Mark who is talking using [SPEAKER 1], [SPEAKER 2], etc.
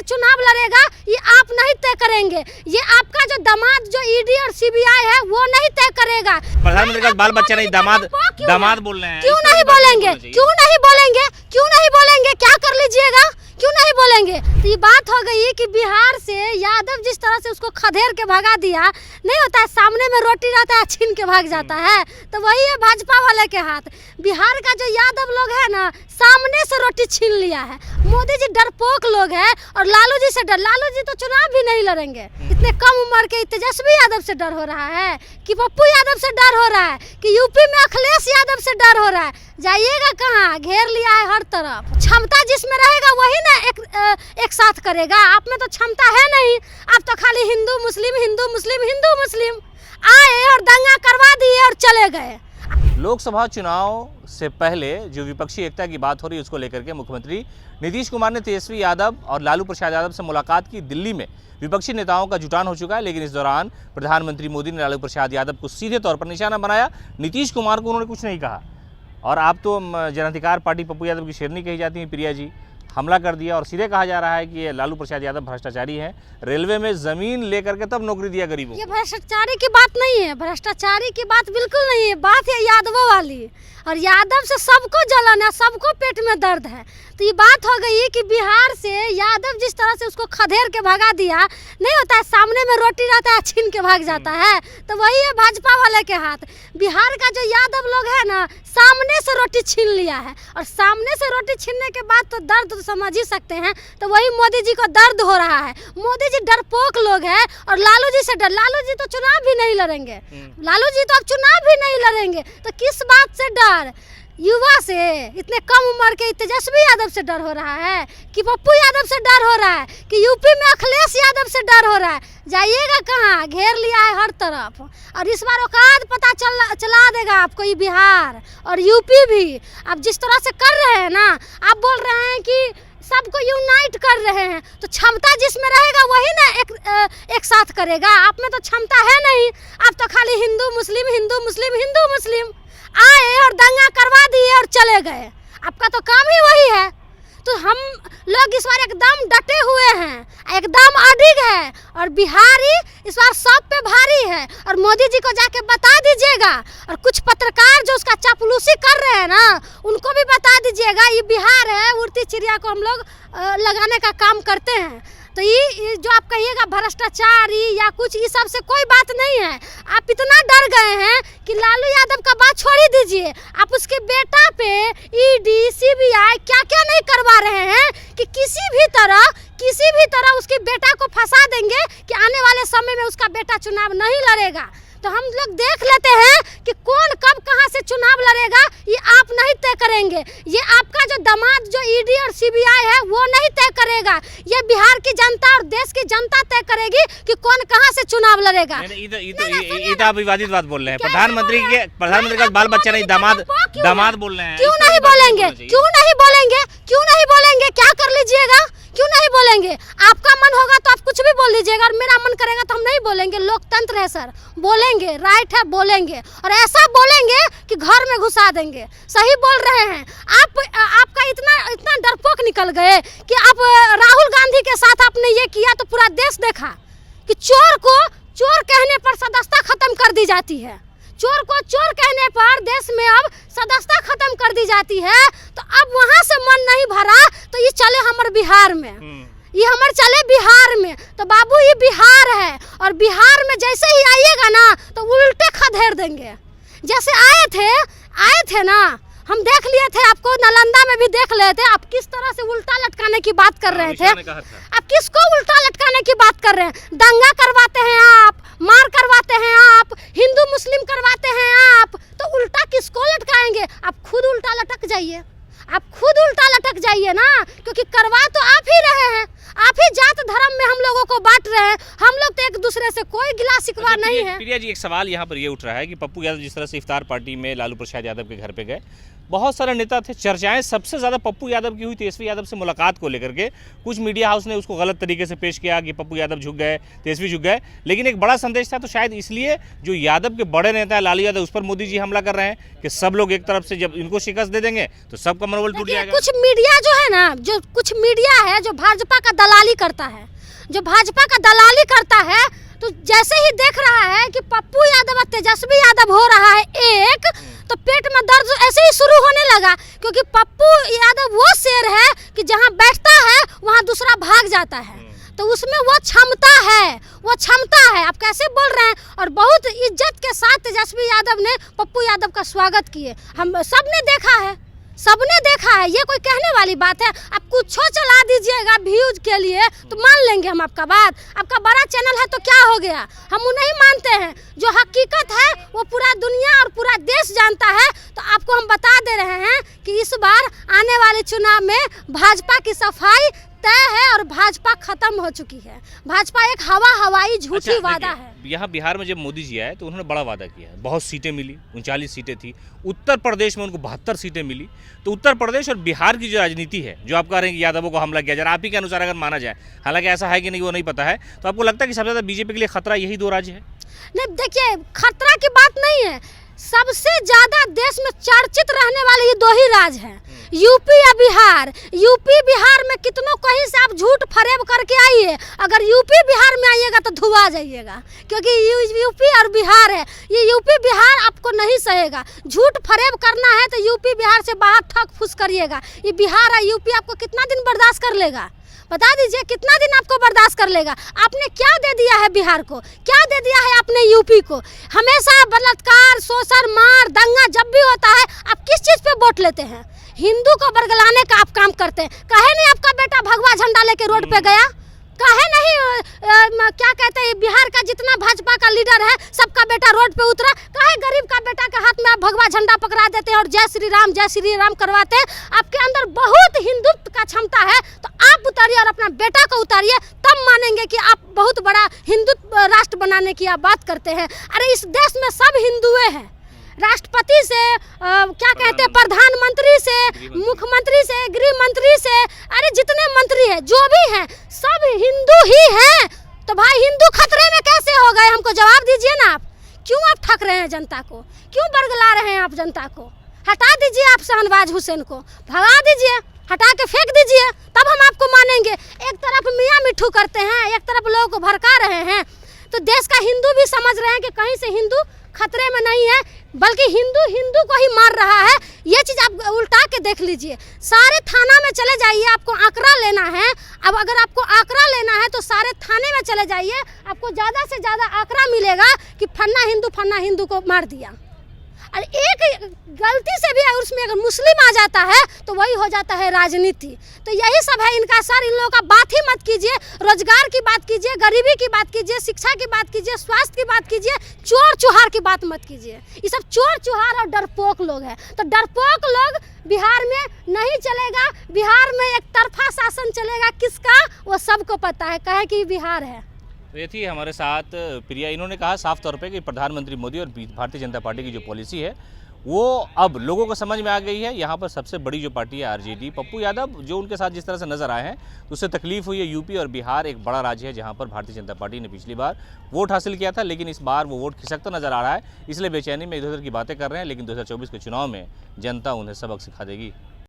[SPEAKER 1] चुनाव लड़ेगा ये आप नहीं तय करेंगे, ये आपका जो दामाद जो ईडी और सीबीआई है वो नहीं तय करेगा।
[SPEAKER 2] प्रधानमंत्री का बाल बच्चा नहीं, दामाद बोल रहे हैं।
[SPEAKER 1] क्यों नहीं बोलेंगे, क्यों नहीं बोलेंगे, क्यों नहीं बोलेंगे, क्या कर लीजिएगा, क्यों नहीं बोलेंगे। तो ये बात हो गई कि बिहार से यादव जिस तरह से उसको खदेड़ के भगा दिया, नहीं होता है सामने में रोटी रहता है छीन के भाग जाता है, तो वही है भाजपा वाले के हाथ। बिहार का जो यादव लोग है ना, सामने से रोटी छीन लिया है। मोदी जी डरपोक लोग हैं और लालू जी से डर, लालू जी तो चुनाव भी नहीं लड़ेंगे। इतने कम उम्र के तेजस्वी यादव से डर हो रहा है कि पप्पू यादव से डर हो रहा है कि यूपी में अखिलेश यादव से डर हो रहा है। जाइएगा कहाँ, घेर लिया है हर तरफ। क्षमता जिसमें रहेगा वही ना एक साथ करेगा। आप में तो क्षमता है नहीं, आप तो खाली हिंदू मुस्लिम हिंदू मुस्लिम हिंदू मुस्लिम आए और दंगा करवा दिए और चले गए।
[SPEAKER 2] लोकसभा चुनाव से पहले जो विपक्षी एकता की बात हो रही है उसको लेकर के मुख्यमंत्री नीतीश कुमार ने तेजस्वी यादव और लालू प्रसाद यादव से मुलाकात की। दिल्ली में विपक्षी नेताओं का जुटान हो चुका है, लेकिन इस दौरान प्रधानमंत्री मोदी ने लालू प्रसाद यादव को सीधे तौर पर निशाना बनाया। नीतीश कुमार को उन्होंने कुछ नहीं कहा और आप तो जन अधिकार पार्टी पप्पू यादव की शेरनी कही जाती हैं प्रिया जी, हमला कर दिया और सीधे कहा जा रहा है कि ये लालू प्रसाद यादव भ्रष्टाचारी हैं, रेलवे में जमीन लेकर के तब नौकरी दिया गरीबों को।
[SPEAKER 1] ये भ्रष्टाचारी की बात नहीं है, भ्रष्टाचारी की बात बिल्कुल नहीं है, बात है यादवों वाली। और यादव से सबको जलन है, सबको पेट में दर्द है। तो ये बात हो गई कि बिहार से यादव जिस तरह से उसको खदेड़ के भगा दिया, नहीं होता है सामने में रोटी रहता है छीन के भाग जाता है, तो वही है भाजपा वाले के हाथ। बिहार का जो यादव लोग है ना, सामने से रोटी छीन लिया है और सामने से रोटी छीनने के बाद तो दर्द तो समझ ही सकते हैं। तो वही मोदी जी को दर्द हो रहा है। मोदी जी डरपोक लोग हैं और लालू जी से डर, लालू जी तो चुनाव भी नहीं लड़ेंगे, लालू जी तो अब चुनाव भी नहीं लड़ेंगे। तो किस बात से डर, युवा से, इतने कम उम्र के तेजस्वी यादव से डर हो रहा है कि पप्पू यादव से डर हो रहा है कि यूपी में अखिलेश यादव से डर हो रहा है। जाइएगा कहाँ, घेर लिया है हर तरफ। और इस बार औकात पता चला देगा आपको ये बिहार और यूपी भी। अब जिस तरह से कर रहे हैं ना, आप बोल रहे हैं कि सबको यूनाइट कर रहे हैं, तो क्षमता जिसमें रहेगा वही ना एक साथ करेगा। आप में तो क्षमता है नहीं, आप तो खाली हिंदू मुस्लिम हिंदू मुस्लिम हिंदू मुस्लिम आए और दंगा करवा दिए और चले गए। आपका तो काम ही वही है। तो हम लोग इस बार एकदम डटे हुए हैं, एकदम अडिग है और बिहारी इस बार सब पे भारी है। और मोदी जी को जाके बता दीजिएगा और कुछ पत्रकार जो उसका चापलूसी कर रहे हैं ना, उनको भी बता दीजिएगा ये बिहार है, उड़ती चिड़िया को हम लोग लगाने का काम करते हैं। तो ये जो आप कहिएगा भ्रष्टाचारी या कुछ, ये सब से कोई बात नहीं है। आप इतना डर गए हैं कि लालू यादव का बात छोड़ ही दीजिए, आप उसके बेटा पे ईडी सीबीआई क्या क्या नहीं करवा रहे हैं कि किसी भी तरह उसके बेटा को फंसा देंगे कि आने वाले समय में उसका बेटा चुनाव नहीं लड़ेगा। तो हम लोग देख लेते हैं कि कौन कब कहां से चुनाव लड़ेगा, ये आप नहीं तय करेंगे। ये आपका जो दामाद जो ईडी और सीबीआई है वो नहीं तय करेगा, ये बिहार की जनता और देश की जनता तय करेगी कि कौन कहां से चुनाव लड़ेगा।
[SPEAKER 2] ये तो आप विवादित बात बोल रहे हैं। प्रधानमंत्री का बाल बच्चा नहीं, दामाद बोल रहे हैं।
[SPEAKER 1] क्यों नहीं बोलेंगे, क्यों नहीं बोलेंगे, क्यों नहीं बोलेंगे, क्या कर लीजिएगा, क्यों नहीं बोलेंगे। आपका मन होगा तो आप कुछ भी बोल लीजिएगा और मेरा मन करेगा तो हम नहीं बोलेंगे। लोकतंत्र है सर, बोलेंगे, राइट है, बोलेंगे और ऐसा बोलेंगे कि घर में घुसा देंगे। सही बोल रहे हैं आपका इतना डरपोक निकल गए कि आप राहुल गांधी के साथ आपने ये किया तो पूरा देश देखा कि चोर को चोर कहने पर सदस्यता खत्म कर दी जाती है। चोर को चोर कहने पर देश में अब सदस्यता खत्म कर दी जाती है। तो अब वहां से मन नहीं भरा तो ये चले हमारे बिहार में, ये हमारे चले बिहार में। तो बाबू ये बिहार है और बिहार में जैसे ही आइएगा ना तो उल्टे खदेड़ देंगे। जैसे आए थे ना, हम देख लिए थे, आपको नालंदा में भी देख लिए थे। आप किस तरह से उल्टा लटकाने की बात कर रहे थे। आप किसको उल्टा लटकाने की बात कर रहे हैं? दंगा करवाते हैं आप, मार करवाते हैं आप, हिंदू मुस्लिम करवाते हैं आप, तो उल्टा किसको लटकाएंगे? आप खुद उल्टा लटक जाइए, आप खुद उल्टा लटक जाइए ना, क्योंकि करवा तो आप ही रहे हैं। आप ही जात धर्म में हम लोगों को बांट रहे हैं। हम लोग तो एक दूसरे से कोई गिला शिकवा नहीं है।
[SPEAKER 2] प्रिया जी, एक सवाल यहाँ पर ये उठ रहा है कि पप्पू यादव जिस तरह से इफ्तार पार्टी में लालू प्रसाद यादव के घर पे गए, बहुत सारे नेता थे, चर्चाएं सबसे ज़्यादा पप्पू यादव की हुई तेजस्वी यादव से मुलाकात को लेकर के। कुछ मीडिया हाउस ने उसको गलत तरीके से पेश किया कि पप्पू यादव झुक गए, तेजस्वी झुक गए, लेकिन एक बड़ा संदेश था। तो शायद इसलिए जो यादव के बड़े नेता है लालू यादव, उस पर मोदी जी हमला कर रहे हैं कि सब लोग एक तरफ से जब इनको शिकस्त दे देंगे तो सबका मनोबल टूट जाएगा।
[SPEAKER 1] कुछ मीडिया जो है ना, जो कुछ मीडिया है जो भाजपा का दलाली करता है, जो भाजपा का दलाली करता है। तो जैसे ही देख रहा है कि पप्पू यादव और तेजस्वी यादव हो रहा है एक, तो पेट में दर्द ऐसे ही शुरू होने लगा, क्योंकि पप्पू यादव वो शेर है कि जहां बैठता है वहां दूसरा भाग जाता है। तो उसमें वो क्षमता है, आप कैसे बोल रहे हैं। और बहुत इज्जत के साथ तेजस्वी यादव ने पप्पू यादव का स्वागत किए, हम सबने देखा है, ये कोई कहने वाली बात है। आप कुछ चला दीजिएगा व्यूज के लिए तो मान लेंगे हम आपका बात, आपका बड़ा चैनल है तो क्या हो गया, हम नहीं मानते हैं। जो हकीकत है वो पूरा दुनिया और पूरा देश जानता है। तो आपको हम बता दे रहे हैं कि इस बार आने वाले चुनाव में भाजपा की सफाई तय है और भाजपा खत्म हो चुकी है। भाजपा एक हवाई झूठी वादा है।
[SPEAKER 2] यहाँ बिहार में जब मोदी जी आए तो उन्होंने बड़ा वादा किया है, बहुत सीटें मिली, 39 सीटें थी। उत्तर प्रदेश में उनको 72 सीटें मिली। तो उत्तर प्रदेश और बिहार की जो राजनीति है, जो आप कह रहे हैं कि यादवों को हमला किया जा रहा है, आप ही के अनुसार अगर माना जाए, हालांकि ऐसा है कि नहीं वो नहीं पता है, तो आपको लगता है कि सबसे ज़्यादा बीजेपी के लिए खतरा यही 2 राज्य है?
[SPEAKER 1] नहीं, देखिए खतरा की बात नहीं है, सबसे ज्यादा देश में चर्चित रहने वाले ये 2 ही राज्य हैं, यूपी या बिहार। यूपी बिहार में कितनों कहीं से आप झूठ फरेब करके आइए, अगर यूपी बिहार में आइएगा तो धुआ जाइएगा, क्योंकि यूपी और बिहार है, ये यूपी बिहार आपको नहीं सहेगा। झूठ फरेब करना है तो यूपी बिहार से बाहर ठग फूस करिएगा। ये बिहार और यूपी आपको कितना दिन बर्दाश्त कर लेगा, बता दीजिए, कितना दिन आपको बर्दाश्त कर लेगा। आपने क्या दे दिया है बिहार को, क्या दे दिया है आपने यूपी को। हमेशा बलात्कार, शोषण, मार, दंगा जब भी होता है आप किस चीज़ पे वोट लेते हैं, हिंदू को बरगलाने का आप काम करते हैं। कहे नहीं आपका बेटा भगवा झंडा लेके रोड पे गया, कहे नहीं क्या कहते हैं बिहार का जितना भाजपा का लीडर है सबका बेटा रोड पे उतरा, कहे गरीब का बेटा के हाथ में आप भगवा झंडा पकड़ा देते हैं और जय श्री राम करवाते हैं। आपके अंदर बहुत हिंदुत्व का क्षमता है, तो आप उतारिए और अपना बेटा को उतारिए, तब मानेंगे कि आप बहुत बड़ा हिंदुत्व राष्ट्र बनाने की आप बात करते हैं। अरे इस देश में सब हिंदुए हैं, राष्ट्रपति से क्या कहते हैं, प्रधानमंत्री से, मुख्यमंत्री से, गृह मंत्री से, अरे जितने मंत्री हैं जो भी हैं सब हिंदू ही हैं। तो भाई हिंदू खतरे में कैसे हो गए, हमको जवाब दीजिए ना। आप क्यों आप ठग रहे हैं जनता को, क्यों बरगला रहे हैं आप जनता को। हटा दीजिए आप शहनवाज हुसैन को, भगा दीजिए, हटा के फेंक दीजिए, तब हम आपको मानेंगे। एक तरफ मियाँ मिट्ठू करते हैं, एक तरफ लोगों को भड़का रहे हैं। तो देश का हिंदू भी समझ रहे हैं कि कहीं से हिंदू खतरे में नहीं है, बल्कि हिंदू को ही मार रहा है। ये चीज़ आप उल्टा के देख लीजिए। सारे थाना में चले जाइए, आपको आंकड़ा लेना है। अब अगर आपको आंकड़ा लेना है तो सारे थाने में चले जाइए, आपको ज़्यादा से ज़्यादा आंकड़ा मिलेगा कि फन्ना हिंदू को मार दिया। और एक गलती से भी उसमें अगर मुस्लिम आ जाता है तो वही हो जाता है राजनीति। तो यही सब है इनका सर। इन लोगों का बात ही मत कीजिए, रोजगार की बात कीजिए, गरीबी की बात कीजिए, शिक्षा की बात कीजिए, स्वास्थ्य की बात कीजिए, चोर चुहार की बात मत कीजिए। ये सब चोर चुहार और डरपोक लोग हैं। तो डरपोक लोग बिहार में नहीं चलेगा, बिहार में एक तरफा शासन चलेगा। किसका, वो सबको पता है, कहे कि बिहार है।
[SPEAKER 2] तो ये थी हमारे साथ प्रिया। इन्होंने कहा साफ तौर पे कि प्रधानमंत्री मोदी और भारतीय जनता पार्टी की जो पॉलिसी है वो अब लोगों को समझ में आ गई है। यहाँ पर सबसे बड़ी जो पार्टी है आरजेडी, पप्पू यादव जो उनके साथ जिस तरह से नजर आए हैं तो उससे तकलीफ हुई है। यूपी और बिहार एक बड़ा राज्य है जहाँ पर भारतीय जनता पार्टी ने पिछली बार वोट हासिल किया था, लेकिन इस बार वो वोट खिसकता नजर आ रहा है। इसलिए बेचैनी में इधर उधर की बातें कर रहे हैं, लेकिन 2024 के चुनाव में जनता उन्हें सबक सिखा देगी।